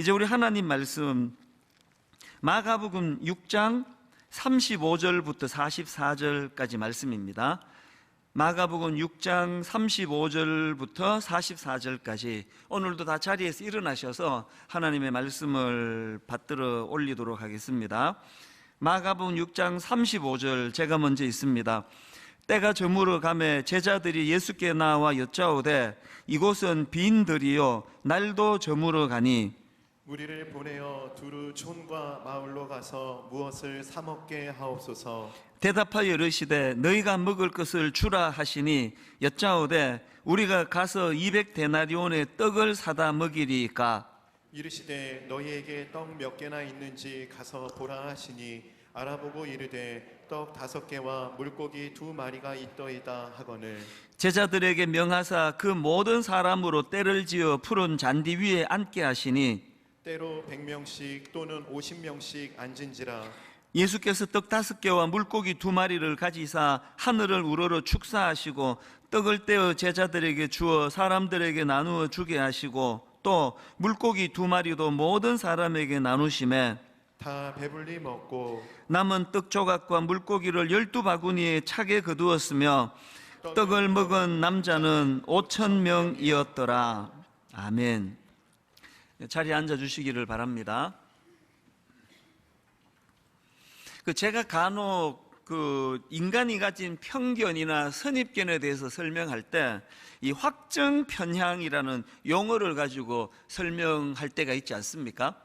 이제 우리 하나님 말씀 마가복음 6장 35절부터 44절까지 말씀입니다. 마가복음 6장 35절부터 44절까지 오늘도 다 자리에서 일어나셔서 하나님의 말씀을 받들어 올리도록 하겠습니다. 마가복음 6장 35절 제가 먼저 있습니다. 때가 저물어 가매 제자들이 예수께 나와 여짜오되 이곳은 빈들이요 날도 저물어 가니 우리를 보내어 두루 촌과 마을로 가서 무엇을 사 먹게 하옵소서. 대답하여 이르시되 너희가 먹을 것을 주라 하시니 여짜오되 우리가 가서 200데나리온의 떡을 사다 먹이리까. 이르시되 너희에게 떡 몇 개나 있는지 가서 보라 하시니 알아보고 이르되 떡 5개와 물고기 2마리가 있더이다 하거늘 제자들에게 명하사 그 모든 사람으로 때를 지어 푸른 잔디 위에 앉게 하시니 때로 100명씩 또는 50명씩 앉은지라. 예수께서 떡 5개와 물고기 2마리를 가지사 하늘을 우러러 축사하시고 떡을 떼어 제자들에게 주어 사람들에게 나누어 주게 하시고 또 물고기 2마리도 모든 사람에게 나누시매 다 배불리 먹고 남은 떡 조각과 물고기를 12바구니에 차게 거두었으며 떡을 먹은 남자는 5,000명이었더라. 아멘. 자리에 앉아주시기를 바랍니다. 제가 간혹 인간이 가진 편견이나 선입견에 대해서 설명할 때 이 확정 편향이라는 용어를 가지고 설명할 때가 있지 않습니까?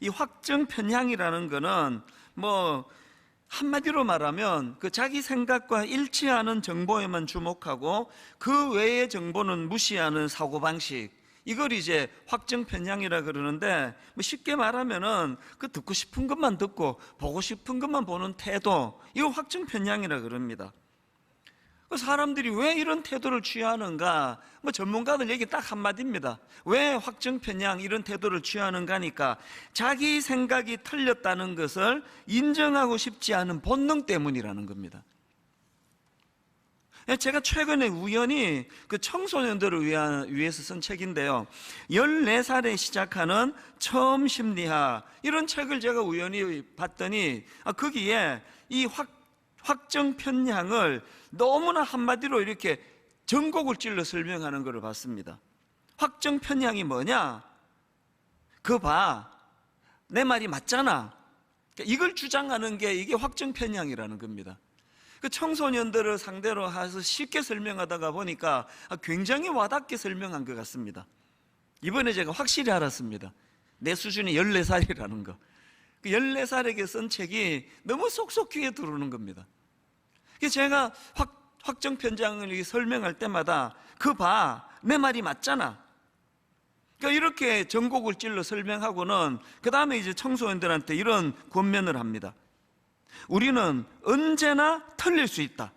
이 확정 편향이라는 거는 한마디로 말하면 자기 생각과 일치하는 정보에만 주목하고 그 외의 정보는 무시하는 사고방식, 이걸 이제 확정 편향이라 그러는데 쉽게 말하면은 듣고 싶은 것만 듣고 보고 싶은 것만 보는 태도, 이거 확정 편향이라 그럽니다. 사람들이 왜 이런 태도를 취하는가? 전문가들 얘기 딱 한마디입니다. 왜 확정 편향 이런 태도를 취하는가 하니까 자기 생각이 틀렸다는 것을 인정하고 싶지 않은 본능 때문이라는 겁니다. 제가 최근에 우연히 청소년들을 위해서 쓴 책인데요, 14살에 시작하는 처음 심리학, 이런 책을 제가 우연히 봤더니 거기에 이 확정 편향을 너무나 한마디로 이렇게 전곡을 찔러 설명하는 것을 봤습니다. 확정 편향이 뭐냐? 내 말이 맞잖아. 이걸 주장하는 게 이게 확정 편향이라는 겁니다. 청소년들을 상대로 해서 쉽게 설명하다가 보니까 굉장히 와닿게 설명한 것 같습니다. 이번에 제가 확실히 알았습니다. 내 수준이 14살이라는 거. 14살에게 쓴 책이 너무 쏙쏙 귀에 들어오는 겁니다. 그래서 제가 확정 편향을 설명할 때마다 내 말이 맞잖아. 이렇게 전곡을 찔러 설명하고는 그 다음에 이제 청소년들한테 이런 권면을 합니다. 우리는 언제나 틀릴 수 있다.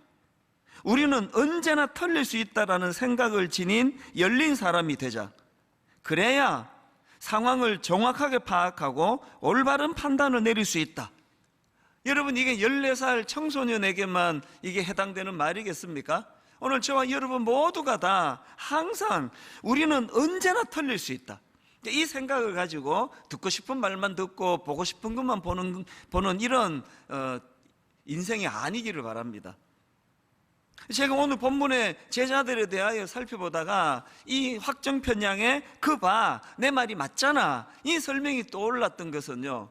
우리는 언제나 틀릴 수 있다라는 생각을 지닌 열린 사람이 되자. 그래야 상황을 정확하게 파악하고 올바른 판단을 내릴 수 있다. 여러분, 이게 14살 청소년에게만 이게 해당되는 말이겠습니까? 오늘 저와 여러분 모두가 다 항상 우리는 언제나 틀릴 수 있다. 이 생각을 가지고 듣고 싶은 말만 듣고 보고 싶은 것만 보는 이런 인생이 아니기를 바랍니다. 제가 오늘 본문의 제자들에 대하여 살펴보다가 이 확정 편향에 내 말이 맞잖아, 이 설명이 떠올랐던 것은요,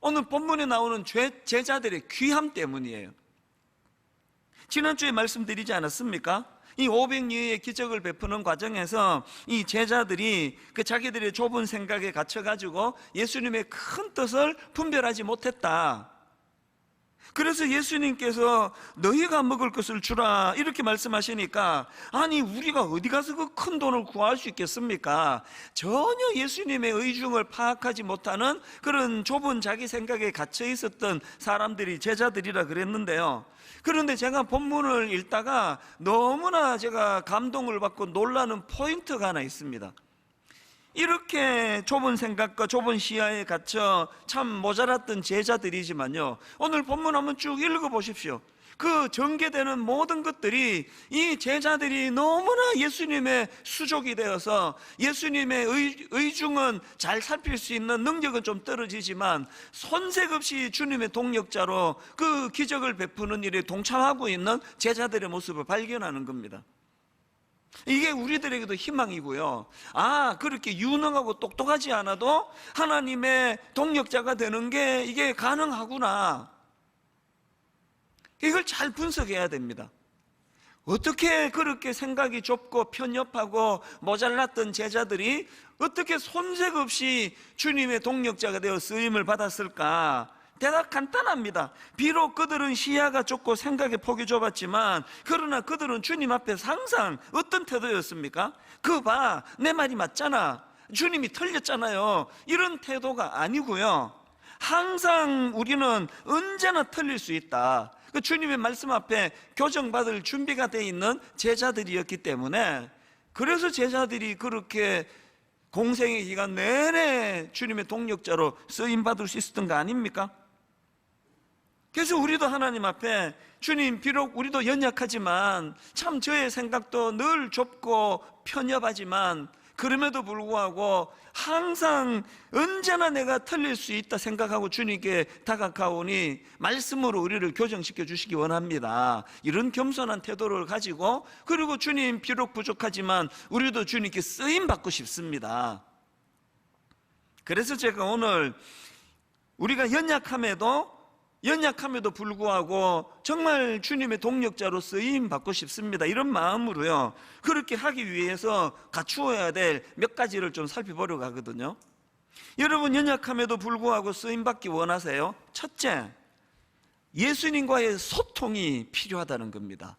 오늘 본문에 나오는 제자들의 귀함 때문이에요. 지난주에 말씀드리지 않았습니까? 이 500리의 기적을 베푸는 과정에서 이 제자들이 자기들의 좁은 생각에 갇혀가지고 예수님의 큰 뜻을 분별하지 못했다. 그래서 예수님께서 너희가 먹을 것을 주라 이렇게 말씀하시니까, 아니 우리가 어디 가서 그 큰 돈을 구할 수 있겠습니까? 전혀 예수님의 의중을 파악하지 못하는 그런 좁은 자기 생각에 갇혀 있었던 사람들이 제자들이라 그랬는데요, 그런데 제가 본문을 읽다가 너무나 제가 감동을 받고 놀라는 포인트가 하나 있습니다. 이렇게 좁은 생각과 좁은 시야에 갇혀 참 모자랐던 제자들이지만요, 오늘 본문 한번 쭉 읽어보십시오. 그 전개되는 모든 것들이 이 제자들이 너무나 예수님의 수족이 되어서 예수님의 의중은 잘 살필 수 있는 능력은 좀 떨어지지만 손색 없이 주님의 동력자로 그 기적을 베푸는 일에 동참하고 있는 제자들의 모습을 발견하는 겁니다. 이게 우리들에게도 희망이고요. 아, 그렇게 유능하고 똑똑하지 않아도 하나님의 동력자가 되는 게 이게 가능하구나. 이걸 잘 분석해야 됩니다. 어떻게 그렇게 생각이 좁고 편협하고 모자랐던 제자들이 어떻게 손색 없이 주님의 동력자가 되어 쓰임을 받았을까? 대답 간단합니다. 비록 그들은 시야가 좁고 생각의 폭이 좁았지만 그러나 그들은 주님 앞에서 항상 어떤 태도였습니까? 그거 봐, 내 말이 맞잖아, 주님이 틀렸잖아요, 이런 태도가 아니고요. 항상 우리는 언제나 틀릴 수 있다. 그 주님의 말씀 앞에 교정받을 준비가 되어 있는 제자들이었기 때문에, 그래서 제자들이 그렇게 공생의 기간 내내 주님의 동력자로 쓰임받을 수 있었던 거 아닙니까? 그래서 우리도 하나님 앞에, 주님 비록 우리도 연약하지만 참 저의 생각도 늘 좁고 편협하지만 그럼에도 불구하고 항상 언제나 내가 틀릴 수 있다 생각하고 주님께 다가가오니 말씀으로 우리를 교정시켜 주시기 원합니다. 이런 겸손한 태도를 가지고, 그리고 주님 비록 부족하지만 우리도 주님께 쓰임 받고 싶습니다. 그래서 제가 오늘 우리가 연약함에도 불구하고 정말 주님의 동력자로 쓰임 받고 싶습니다, 이런 마음으로요, 그렇게 하기 위해서 갖추어야 될 몇 가지를 좀 살펴보려고 하거든요. 여러분, 연약함에도 불구하고 쓰임 받기 원하세요? 첫째, 예수님과의 소통이 필요하다는 겁니다.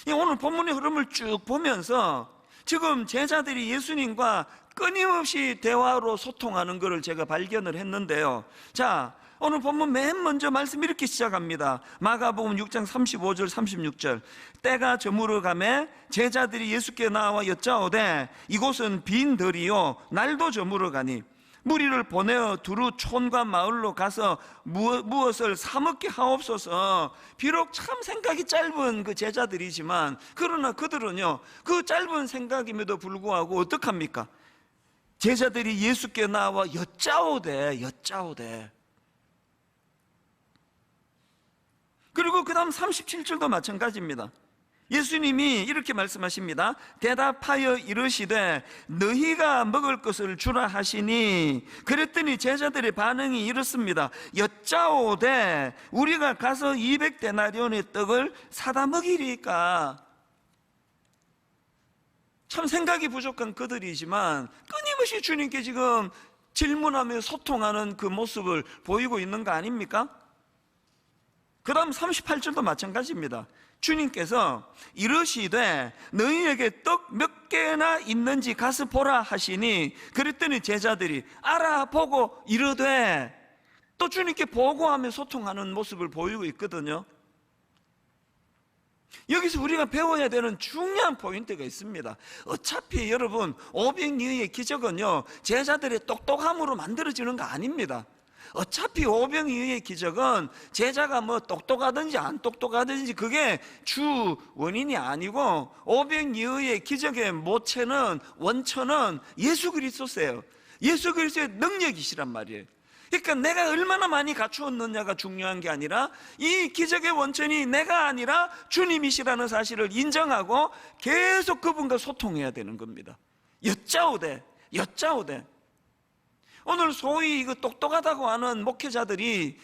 오늘 본문의 흐름을 쭉 보면서 지금 제자들이 예수님과 끊임없이 대화로 소통하는 것을 제가 발견을 했는데요. 자, 오늘 본문 맨 먼저 말씀 이렇게 시작합니다. 마가복음 6장 35절 36절. 때가 저물어 가매 제자들이 예수께 나와 여짜오되 이곳은 빈 들이요 날도 저물어 가니 무리를 보내어 두루 촌과 마을로 가서 무엇을 사 먹게 하옵소서. 비록 참 생각이 짧은 그 제자들이지만 그러나 그들은요, 그 짧은 생각임에도 불구하고 어떡합니까? 제자들이 예수께 나와 여짜오되. 그리고 그 다음 37절도 마찬가지입니다. 예수님이 이렇게 말씀하십니다. 대답하여 이르시되 너희가 먹을 것을 주라 하시니, 그랬더니 제자들의 반응이 이렇습니다. 여짜오되 우리가 가서 200데나리온의 떡을 사다 먹이리까. 참 생각이 부족한 그들이지만 끊임없이 주님께 지금 질문하며 소통하는 그 모습을 보이고 있는 거 아닙니까? 그 다음 38절도 마찬가지입니다. 주님께서 이르시되 너희에게 떡 몇 개나 있는지 가서 보라 하시니, 그랬더니 제자들이 알아보고 이르되, 또 주님께 보고하며 소통하는 모습을 보이고 있거든요. 여기서 우리가 배워야 되는 중요한 포인트가 있습니다. 어차피 여러분, 오병이어의 기적은요 제자들의 똑똑함으로 만들어지는 거 아닙니다. 어차피 오병이어의 기적은 제자가 뭐 똑똑하든지 안 똑똑하든지 그게 주 원인이 아니고, 오병이어의 기적의 모체는, 원천은 예수 그리스도세요. 예수 그리스도의 능력이시란 말이에요. 그러니까 내가 얼마나 많이 갖추었느냐가 중요한 게 아니라 이 기적의 원천이 내가 아니라 주님이시라는 사실을 인정하고 계속 그분과 소통해야 되는 겁니다. 여짜오되. 오늘 소위 이거 똑똑하다고 하는 목회자들이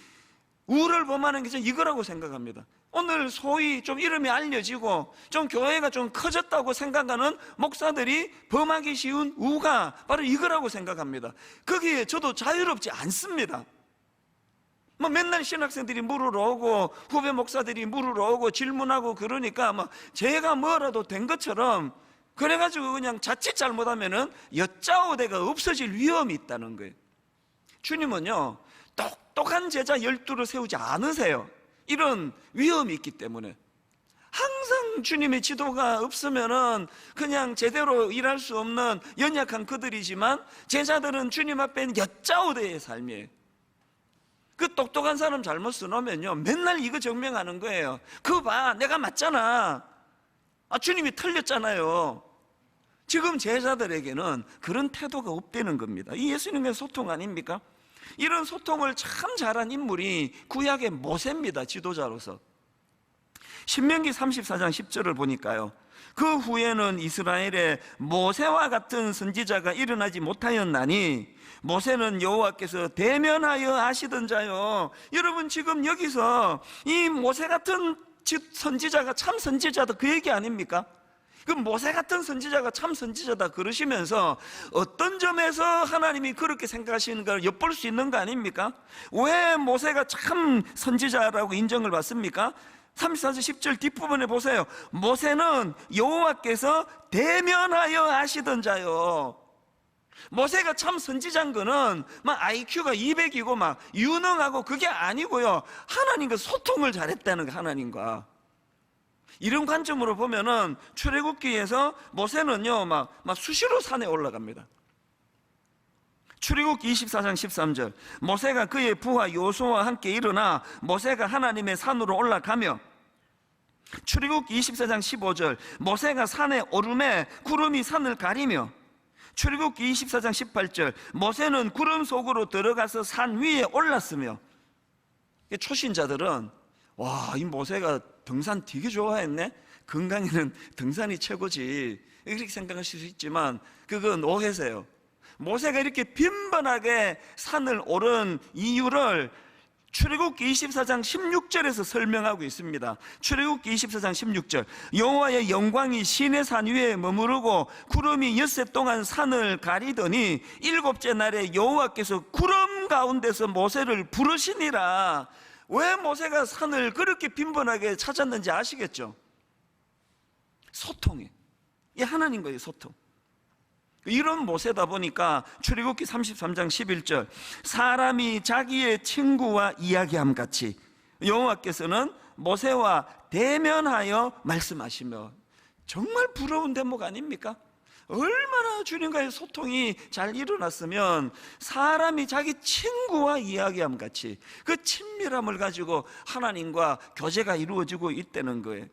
우를 범하는 게 이거라고 생각합니다. 오늘 소위 좀 이름이 알려지고 좀 교회가 좀 커졌다고 생각하는 목사들이 범하기 쉬운 우가 바로 이거라고 생각합니다. 거기에 저도 자유롭지 않습니다. 뭐 맨날 신학생들이 물으러 오고 후배 목사들이 물으러 오고 질문하고 그러니까 뭐 제가 뭐라도 된 것처럼 그래가지고 그냥 자칫 잘못하면은 여짜오대가 없어질 위험이 있다는 거예요. 주님은요 똑똑한 제자 12를 세우지 않으세요. 이런 위험이 있기 때문에 항상 주님의 지도가 없으면은 그냥 제대로 일할 수 없는 연약한 그들이지만 제자들은 주님 앞에는 여짜오대의 삶이에요. 그 똑똑한 사람 잘못 써놓으면요 맨날 이거 증명하는 거예요. 그거 봐, 내가 맞잖아. 주님이 틀렸잖아요. 지금 제자들에게는 그런 태도가 없다는 겁니다. 이 예수님의 소통 아닙니까? 이런 소통을 참 잘한 인물이 구약의 모세입니다. 지도자로서. 신명기 34장 10절을 보니까요, 그 후에는 이스라엘에 모세와 같은 선지자가 일어나지 못하였나니 모세는 여호와께서 대면하여 하시던 자요. 여러분, 지금 여기서 이 모세 같은 선지자가 참 선지자다, 그 얘기 아닙니까? 그 모세 같은 선지자가 참 선지자다 그러시면서 어떤 점에서 하나님이 그렇게 생각하시는가를 엿볼 수 있는 거 아닙니까? 왜 모세가 참 선지자라고 인정을 받습니까? 34절 10절 뒷부분에 보세요. 모세는 여호와께서 대면하여 하시던 자요. 모세가 참 선지자인 거는 막 IQ가 200이고 막 유능하고 그게 아니고요, 하나님과 소통을 잘했다는 거. 하나님과 이런 관점으로 보면은 출애굽기에서 모세는요 막 수시로 산에 올라갑니다. 출애굽기 24장 13절, 모세가 그의 부하 요수아와 함께 일어나 모세가 하나님의 산으로 올라가며, 출애굽기 24장 15절, 모세가 산에 오르매 구름이 산을 가리며, 출애굽기 24장 18절, 모세는 구름 속으로 들어가서 산 위에 올랐으며. 초신자들은 와, 이 모세가 등산 되게 좋아했네, 건강에는 등산이 최고지, 이렇게 생각하실 수 있지만 그건 오해세요. 모세가 이렇게 빈번하게 산을 오른 이유를 출애굽기 24장 16절에서 설명하고 있습니다. 출애굽기 24장 16절, 여호와의 영광이 시내산 위에 머무르고 구름이 엿새 동안 산을 가리더니 일곱째 날에 여호와께서 구름 가운데서 모세를 부르시니라. 왜 모세가 산을 그렇게 빈번하게 찾았는지 아시겠죠? 소통이에요. 이 하나님과의 소통. 이런 모세다 보니까 출애굽기 33장 11절, 사람이 자기의 친구와 이야기함 같이 여호와께서는 모세와 대면하여 말씀하시며. 정말 부러운 대목 아닙니까? 얼마나 주님과의 소통이 잘 일어났으면 사람이 자기 친구와 이야기함 같이 그 친밀함을 가지고 하나님과 교제가 이루어지고 있다는 거예요.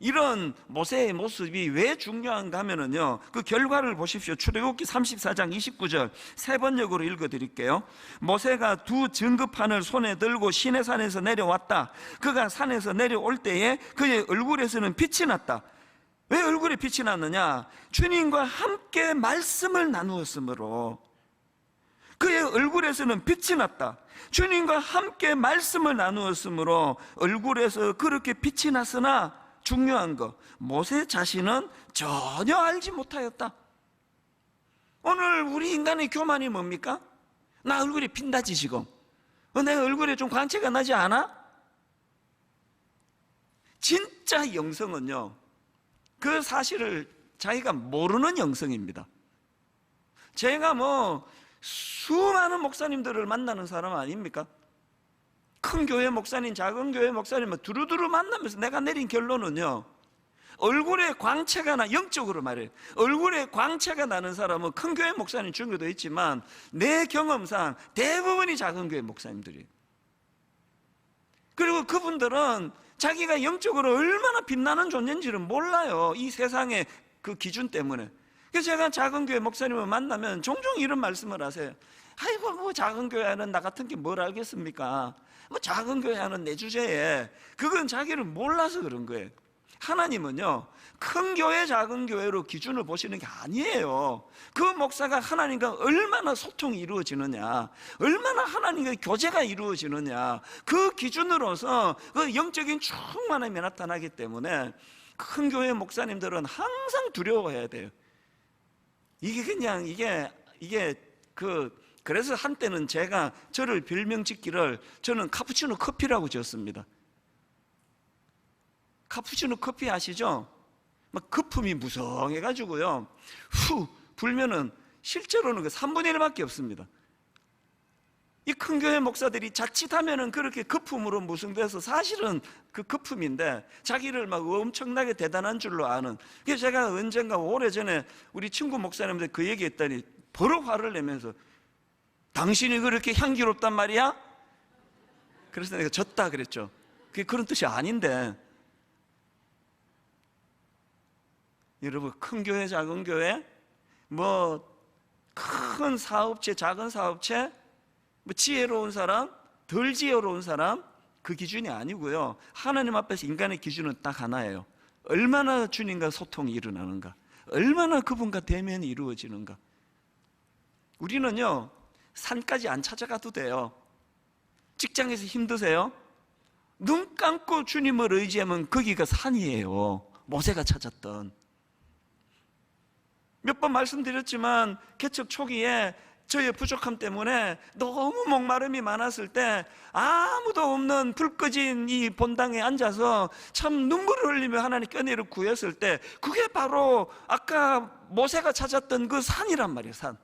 이런 모세의 모습이 왜 중요한가 하면은요, 그 결과를 보십시오. 출애굽기 34장 29절 세 번역으로 읽어드릴게요. 모세가 두 증거판을 손에 들고 시내산에서 내려왔다. 그가 산에서 내려올 때에 그의 얼굴에서는 빛이 났다. 왜 얼굴에 빛이 났느냐? 주님과 함께 말씀을 나누었으므로. 그의 얼굴에서는 빛이 났다. 주님과 함께 말씀을 나누었으므로 얼굴에서 그렇게 빛이 났으나 중요한 거, 모세 자신은 전혀 알지 못하였다. 오늘 우리 인간의 교만이 뭡니까? 나 얼굴이 핀다지 지금. 내 얼굴에 좀 광채가 나지 않아? 진짜 영성은요, 그 사실을 자기가 모르는 영성입니다. 제가 수많은 목사님들을 만나는 사람 아닙니까? 큰 교회 목사님, 작은 교회 목사님 두루두루 만나면서 내가 내린 결론은요, 얼굴에 광채가 나, 영적으로 말해요, 얼굴에 광채가 나는 사람은 큰 교회 목사님 중에도 있지만 내 경험상 대부분이 작은 교회 목사님들이에요. 그리고 그분들은 자기가 영적으로 얼마나 빛나는 존재인지를 몰라요. 이 세상의 그 기준 때문에. 그래서 제가 작은 교회 목사님을 만나면 종종 이런 말씀을 하세요. 아이고, 작은 교회 하는 나 같은 게 뭘 알겠습니까? 작은 교회 하는 내 주제에. 그건 자기를 몰라서 그런 거예요. 하나님은요, 큰 교회 작은 교회로 기준을 보시는 게 아니에요. 그 목사가 하나님과 얼마나 소통이 이루어지느냐, 얼마나 하나님과 교제가 이루어지느냐, 그 기준으로서 그 영적인 충만함이 나타나기 때문에 큰 교회 목사님들은 항상 두려워해야 돼요. 이게 그냥 그래서 한때는 제가 저를 별명 짓기를, 저는 카푸치노 커피라고 지었습니다. 카푸치노 커피 아시죠? 막 거품이 무성해가지고요, 후 불면은 실제로는 그 3분의 1밖에 없습니다. 이 큰 교회 목사들이 자칫하면은 그렇게 거품으로 무성돼서 사실은 그 거품인데 자기를 막 엄청나게 대단한 줄로 아는. 그래서 제가 언젠가 오래전에 우리 친구 목사님들 그 얘기했더니 버럭 화를 내면서, 당신이 그렇게 향기롭단 말이야? 그래서 내가 졌다 그랬죠. 그게 그런 뜻이 아닌데, 여러분, 큰 교회 작은 교회, 뭐 큰 사업체 작은 사업체, 뭐 지혜로운 사람 덜 지혜로운 사람, 그 기준이 아니고요. 하나님 앞에서 인간의 기준은 딱 하나예요. 얼마나 주님과 소통이 일어나는가, 얼마나 그분과 대면이 이루어지는가. 우리는요, 산까지 안 찾아가도 돼요. 직장에서 힘드세요? 눈 감고 주님을 의지하면 거기가 산이에요. 모세가 찾았던. 몇 번 말씀드렸지만 개척 초기에 저의 부족함 때문에 너무 목마름이 많았을 때 아무도 없는 불 꺼진 이 본당에 앉아서 참 눈물을 흘리며 하나님 껴내를 구했을 때, 그게 바로 아까 모세가 찾았던 그 산이란 말이에요. 산.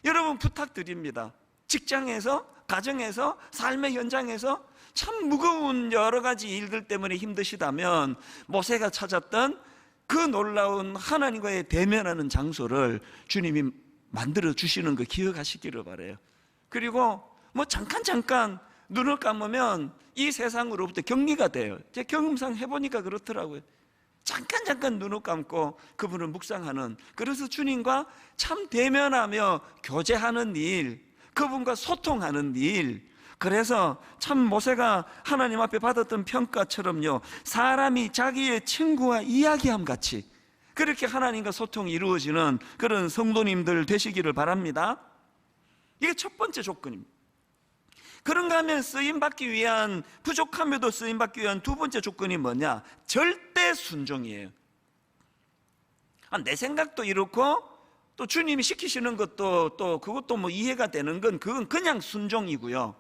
여러분, 부탁드립니다. 직장에서, 가정에서, 삶의 현장에서 참 무거운 여러 가지 일들 때문에 힘드시다면 모세가 찾았던 그 놀라운 하나님과의 대면하는 장소를 주님이 만들어 주시는 거 기억하시기를 바라요. 그리고 뭐 잠깐 눈을 감으면 이 세상으로부터 격리가 돼요. 제 경험상 해보니까 그렇더라고요. 잠깐 눈을 감고 그분을 묵상하는, 그래서 주님과 참 대면하며 교제하는 일, 그분과 소통하는 일. 그래서 참 모세가 하나님 앞에 받았던 평가처럼요, 사람이 자기의 친구와 이야기함 같이 그렇게 하나님과 소통이 이루어지는 그런 성도님들 되시기를 바랍니다. 이게 첫 번째 조건입니다. 그런가 하면 쓰임받기 위한, 부족함에도 쓰임받기 위한 두 번째 조건이 뭐냐? 절대 순종이에요. 내 생각도 이렇고 또 주님이 시키시는 것도 또 그것도 뭐 이해가 되는 건, 그건 그냥 순종이고요.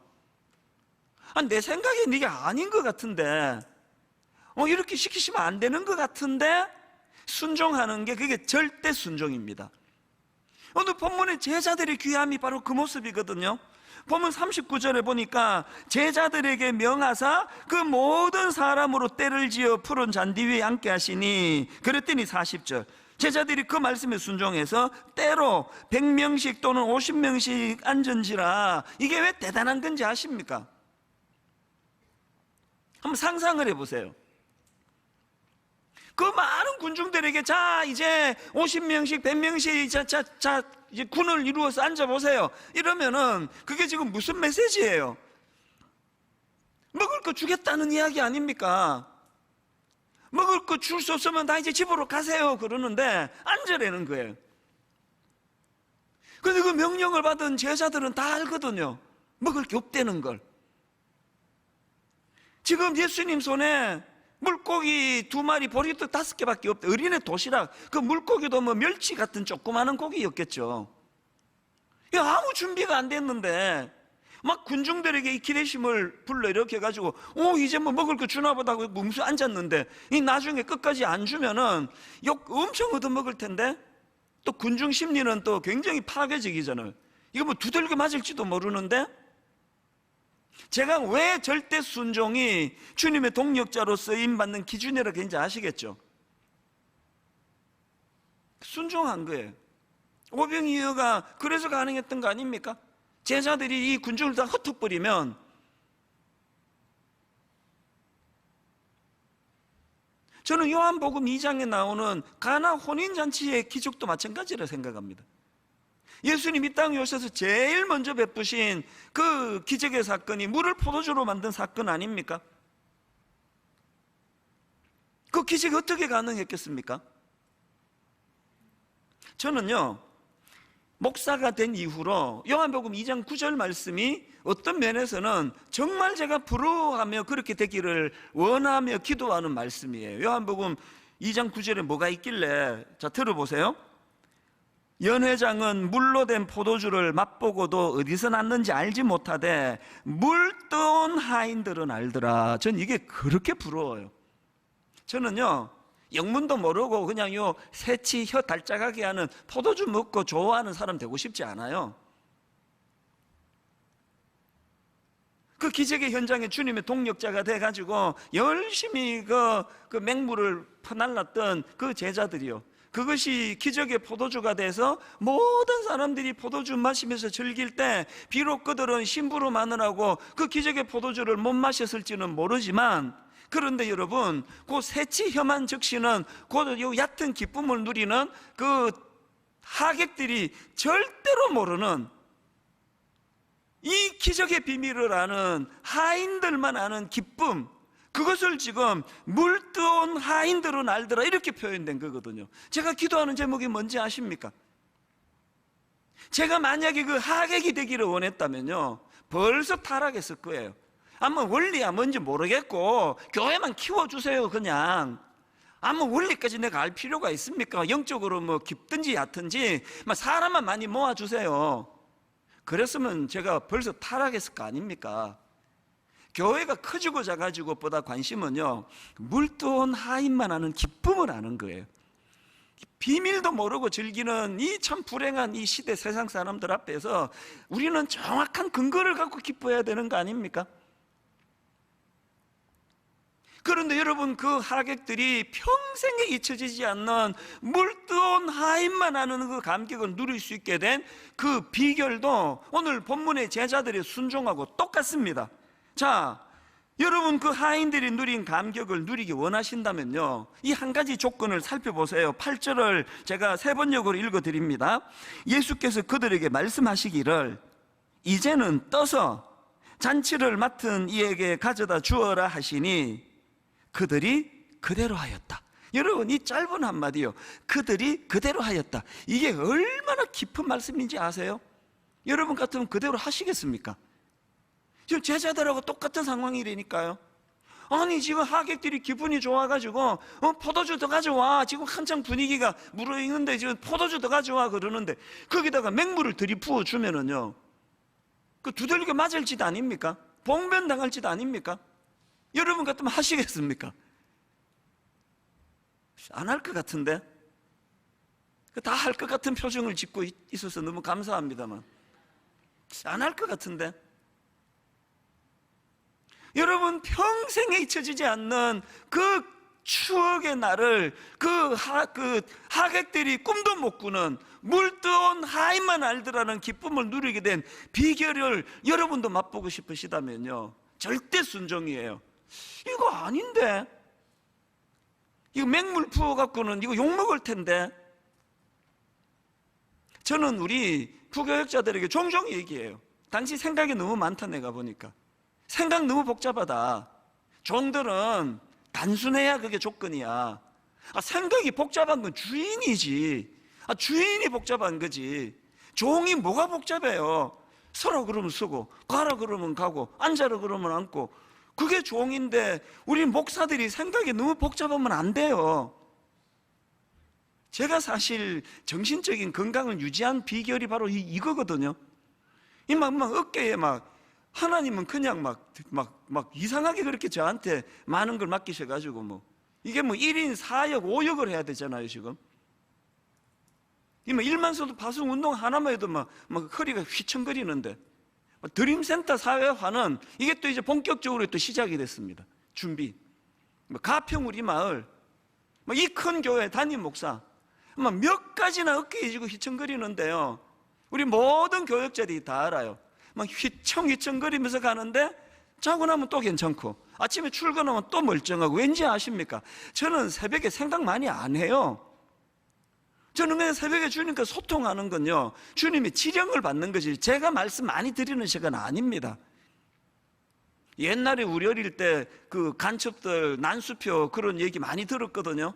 내 생각엔 이게 아닌 것 같은데, 이렇게 시키시면 안 되는 것 같은데 순종하는 게, 그게 절대 순종입니다. 오늘 본문의 제자들의 귀함이 바로 그 모습이거든요. 본문 39절에 보니까 제자들에게 명하사 그 모든 사람으로 때를 지어 푸른 잔디 위에 앉게 하시니, 그랬더니 40절, 제자들이 그 말씀에 순종해서 때로 100명씩 또는 50명씩 앉은지라. 이게 왜 대단한 건지 아십니까? 한번 상상을 해보세요. 그 많은 군중들에게 자 이제 50명씩 100명씩 자 이제 군을 이루어서 앉아보세요 이러면은 그게 지금 무슨 메시지예요? 먹을 거 주겠다는 이야기 아닙니까? 먹을 거 줄 수 없으면 다 이제 집으로 가세요 그러는데 앉으라는 거예요. 그런데 그 명령을 받은 제자들은 다 알거든요. 먹을 게 없다는 걸. 지금 예수님 손에 물고기 2마리, 보리떡 5개밖에 없대. 어린애 도시락, 그 물고기도 뭐 멸치 같은 조그마한 고기였겠죠. 아무 준비가 안 됐는데 막 군중들에게 이 기대심을 불러 이렇게 해가지고 이제 뭐 먹을 거 주나 보다 하고 뭉수 앉았는데, 이 나중에 끝까지 안 주면은 욕 엄청 얻어먹을 텐데, 또 군중 심리는 또 굉장히 파괴적이잖아요. 이거 뭐 두들겨 맞을지도 모르는데. 제가 왜 절대 순종이 주님의 동력자로 쓰임받는 기준이라고 했는지 아시겠죠? 순종한 거예요. 오병이어가 그래서 가능했던 거 아닙니까? 제자들이 이 군중을 다 흩어버리면, 저는 요한복음 2장에 나오는 가나 혼인잔치의 기적도 마찬가지라 생각합니다. 예수님 이 땅에 오셔서 제일 먼저 베푸신 그 기적의 사건이 물을 포도주로 만든 사건 아닙니까? 그 기적이 어떻게 가능했겠습니까? 저는요, 목사가 된 이후로 요한복음 2장 9절 말씀이 어떤 면에서는 정말 제가 부러워하며 그렇게 되기를 원하며 기도하는 말씀이에요. 요한복음 2장 9절에 뭐가 있길래, 자 들어보세요. 연회장은 물로 된 포도주를 맛보고도 어디서 났는지 알지 못하되 물떠온 하인들은 알더라. 전 이게 그렇게 부러워요. 저는요, 영문도 모르고 그냥 요 새치 혀 달짝하게 하는 포도주 먹고 좋아하는 사람 되고 싶지 않아요. 그 기적의 현장에 주님의 동력자가 돼가지고 열심히 그 맹물을 퍼날랐던 그 제자들이요, 그것이 기적의 포도주가 돼서 모든 사람들이 포도주 마시면서 즐길 때 비록 그들은 심부름 마느라고 그 기적의 포도주를 못 마셨을지는 모르지만, 그런데 여러분, 그 새치 혐한 즉시는 그 얕은 기쁨을 누리는 그 하객들이 절대로 모르는, 이 기적의 비밀을 아는 하인들만 아는 기쁨, 그것을 지금 물뜨온 하인들은 알더라, 이렇게 표현된 거거든요. 제가 기도하는 제목이 뭔지 아십니까? 제가 만약에 그 하객이 되기를 원했다면요, 벌써 타락했을 거예요. 아마 원리야 뭔지 모르겠고 교회만 키워주세요. 그냥 아마 원리까지 내가 알 필요가 있습니까? 영적으로 뭐 깊든지 얕든지 사람만 많이 모아주세요. 그랬으면 제가 벌써 타락했을 거 아닙니까? 교회가 커지고 작아지고 보다 관심은요, 물뜨온 하인만 아는 기쁨을 아는 거예요. 비밀도 모르고 즐기는 이 참 불행한 이 시대 세상 사람들 앞에서 우리는 정확한 근거를 갖고 기뻐해야 되는 거 아닙니까? 그런데 여러분, 그 하객들이 평생에 잊혀지지 않는 물뜨온 하인만 아는 그 감격을 누릴 수 있게 된 그 비결도 오늘 본문의 제자들의 순종하고 똑같습니다. 자, 여러분, 그 하인들이 누린 감격을 누리기 원하신다면요, 이 한 가지 조건을 살펴보세요. 8절을 제가 세 번역으로 읽어드립니다. 예수께서 그들에게 말씀하시기를 이제는 떠서 잔치를 맡은 이에게 가져다 주어라 하시니 그들이 그대로 하였다. 여러분, 이 짧은 한마디요, 그들이 그대로 하였다, 이게 얼마나 깊은 말씀인지 아세요? 여러분 같으면 그대로 하시겠습니까? 지금 제자들하고 똑같은 상황이라니까요. 아니, 지금 하객들이 기분이 좋아가지고 포도주 더 가져와, 지금 한창 분위기가 무르익는데 지금 포도주 더 가져와 그러는데, 거기다가 맹물을 들이부어 주면은요, 그 두들겨 맞을 짓 아닙니까? 봉변 당할 짓 아닙니까? 여러분 같으면 하시겠습니까? 안 할 것 같은데, 다 할 것 같은 표정을 짓고 있어서 너무 감사합니다만 안 할 것 같은데. 여러분, 평생에 잊혀지지 않는 그 추억의 날을 그 하객들이 꿈도 못 꾸는 물뜨온 하인만 알더라는 기쁨을 누리게 된 비결을 여러분도 맛보고 싶으시다면요, 절대 순종이에요. 이거 아닌데, 이거 맹물 부어갖고는 이거 욕먹을 텐데. 저는 우리 부교역자들에게 종종 얘기해요. 당신 생각이 너무 많다, 내가 보니까. 생각 너무 복잡하다. 종들은 단순해야 그게 조건이야. 생각이 복잡한 건 주인이지. 주인이 복잡한 거지. 종이 뭐가 복잡해요? 서라 그러면 서고, 가라 그러면 가고, 앉아라 그러면 앉고, 그게 종인데 우리 목사들이 생각이 너무 복잡하면 안 돼요. 제가 사실 정신적인 건강을 유지한 비결이 바로 이거거든요. 막 어깨에 하나님은 그냥 막 이상하게 그렇게 저한테 많은 걸 맡기셔가지고 이게 1인 4역 5역을 해야 되잖아요, 지금. 일만 써도 파송 운동 하나만 해도 막 허리가 휘청거리는데, 드림센터 사회화는 이게 또 이제 본격적으로 또 시작이 됐습니다. 준비. 가평 우리 마을, 이 큰 교회 담임 목사, 몇 가지나 어깨에 지고 휘청거리는데요, 우리 모든 교역자들이 다 알아요. 휘청휘청거리면서 가는데 자고 나면 또 괜찮고 아침에 출근하면 또 멀쩡하고. 왠지 아십니까? 저는 새벽에 생각 많이 안 해요. 저는 그냥 새벽에 주님과 소통하는 건요, 주님이 지령을 받는 거지 제가 말씀 많이 드리는 시간 아닙니다. 옛날에 우리 어릴 때 그 간첩들 난수표 그런 얘기 많이 들었거든요.